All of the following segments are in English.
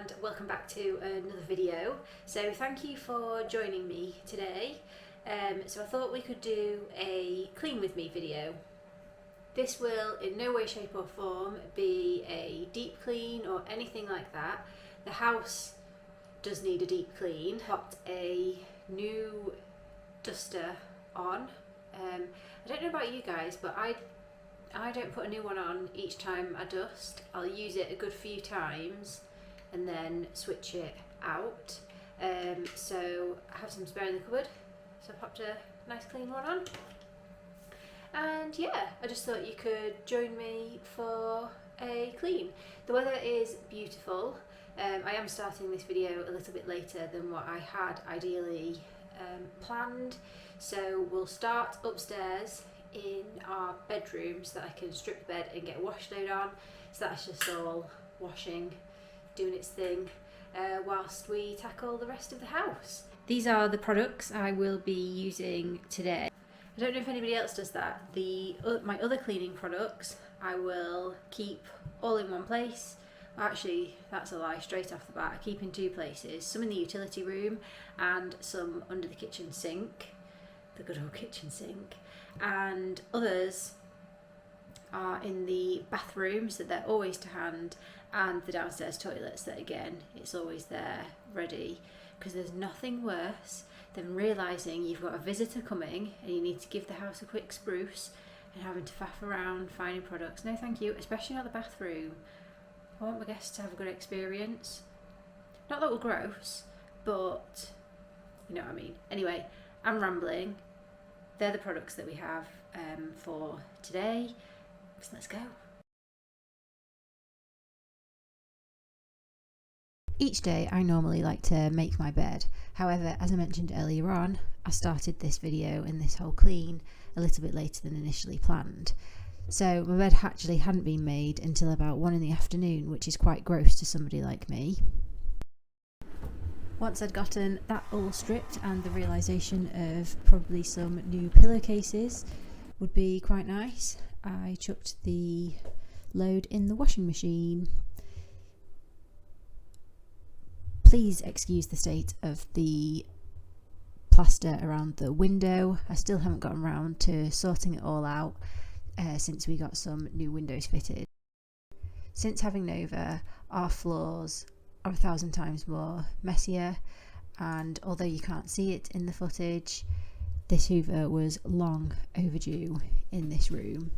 and welcome back to another video. So thank you for joining me today. So I thought we could do a clean with me video. This will in no way, shape or form be a deep clean or anything like that. The house does need a deep clean. Popped a new duster on. I don't know about you guys, but I don't put a new one on each time I dust. I'll use it a good few times and then switch it out. So I have some spare in the cupboard, so I popped a nice clean one on. And yeah, I just thought you could join me for a clean. The weather is beautiful. I am starting this video a little bit later than what I had ideally planned. So we'll start upstairs in our bedroom so that I can strip the bed and get a wash load on. So that's just all washing, doing its thing, whilst we tackle the rest of the house. These are the products I will be using today. I don't know if anybody else does that. My other cleaning products I will keep all in one place. Actually, that's a lie, straight off the bat. I keep in two places, some in the utility room and some under the kitchen sink, the good old kitchen sink, and others are in the bathroom, so they're always to hand, and the downstairs toilets that again, it's always there ready, because there's nothing worse than realising you've got a visitor coming and you need to give the house a quick spruce and having to faff around finding products. No thank you, especially not the bathroom. I want my guests to have a good experience. Not that we're gross, but you know what I mean. Anyway, I'm rambling. They're the products that we have for today. So let's go. Each day I normally like to make my bed. However, as I mentioned earlier on, I started this video and this whole clean a little bit later than initially planned. So my bed actually hadn't been made until about 1 in the afternoon, which is quite gross to somebody like me. Once I'd gotten that all stripped and the realisation of probably some new pillowcases would be quite nice, I chucked the load in the washing machine. Please excuse the state of the plaster around the window. I still haven't gotten around to sorting it all out since we got some new windows fitted. Since having Nova, our floors are 1,000 times more messier, and although you can't see it in the footage, this Hoover was long overdue in this room.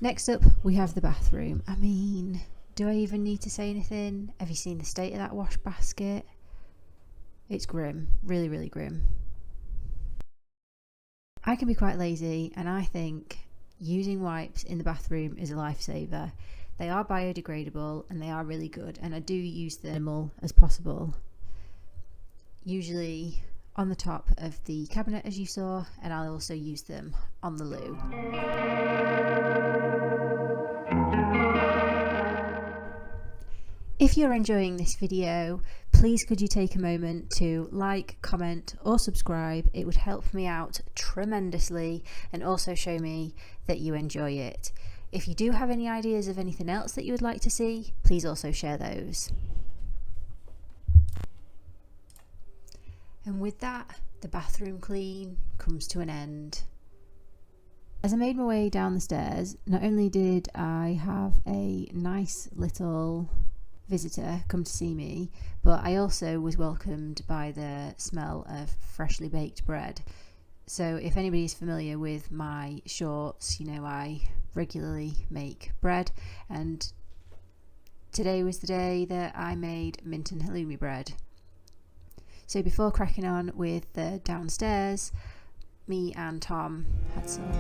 Next up, we have the bathroom. I mean, do I even need to say anything? Have you seen the state of that wash basket? It's grim, really, really grim. I can be quite lazy, and I think using wipes in the bathroom is a lifesaver. They are biodegradable and they are really good, and I do use them as minimal as possible. Usually on the top of the cabinet, as you saw, and I'll also use them on the loo. If you're enjoying this video, please could you take a moment to like, comment or subscribe. It would help me out tremendously and also show me that you enjoy it. If you do have any ideas of anything else that you would like to see, please also share those. And with that, the bathroom clean comes to an end. As I made my way down the stairs, not only did I have a nice little visitor come to see me, but I also was welcomed by the smell of freshly baked bread. So if anybody is familiar with my shorts, you know I regularly make bread, and today was the day that I made mint and halloumi bread. So before cracking on with the downstairs, me and Tom had some.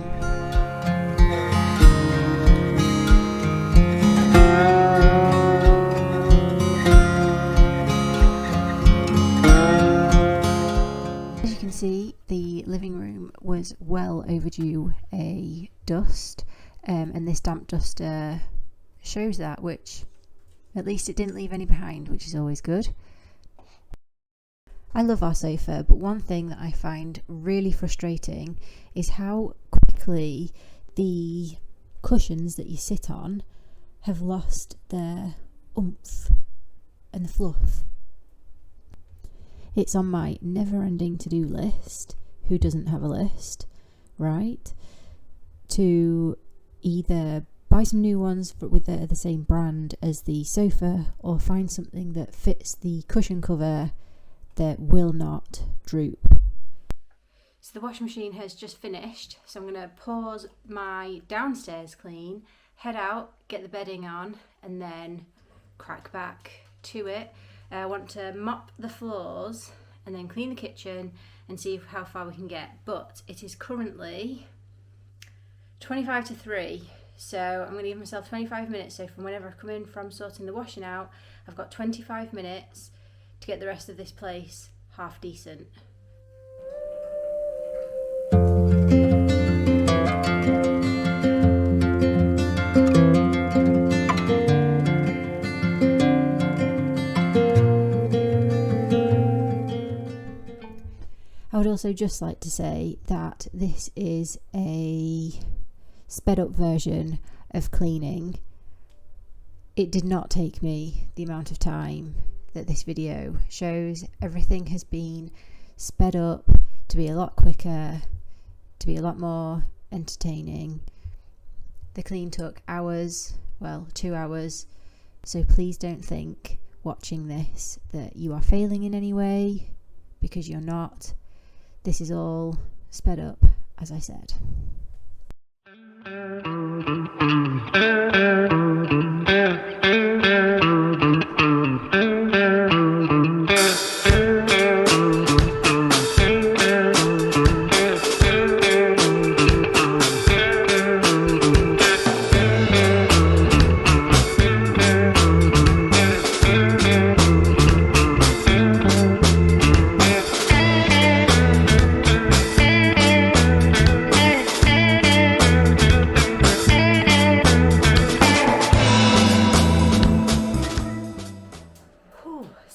As you can see, the living room was well overdue a dust, and this damp duster shows that, which at least it didn't leave any behind, which is always good. I love our sofa, but one thing that I find really frustrating is how quickly the cushions that you sit on have lost their oomph and the fluff. It's on my never-ending to-do list, who doesn't have a list, right? To either buy some new ones with the same brand as the sofa, or find something that fits the cushion cover that will not droop. So the washing machine has just finished, so I'm going to pause my downstairs clean, head out, get the bedding on, and then crack back to it. I want to mop the floors and then clean the kitchen and see how far we can get. But it is currently 25 to 3, so I'm going to give myself 25 minutes. So from whenever I come in from sorting the washing out, I've got 25 minutes to get the rest of this place half decent. I would also just like to say that this is a sped up version of cleaning. It did not take me the amount of time that this video shows. Everything has been sped up to be a lot quicker, to be a lot more entertaining. The clean took hours, well, 2 hours, so please don't think watching this that you are failing in any way, because you're not. This is all sped up, as I said.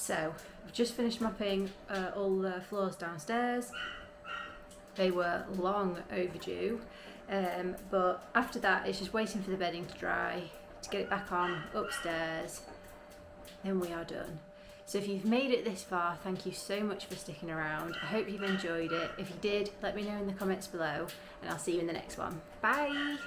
So I've just finished mopping all the floors downstairs. They were long overdue, but after that it's just waiting for the bedding to dry, to get it back on upstairs, then we are done. So if you've made it this far, thank you so much for sticking around. I hope you've enjoyed it. If you did, let me know in the comments below, and I'll see you in the next one. Bye!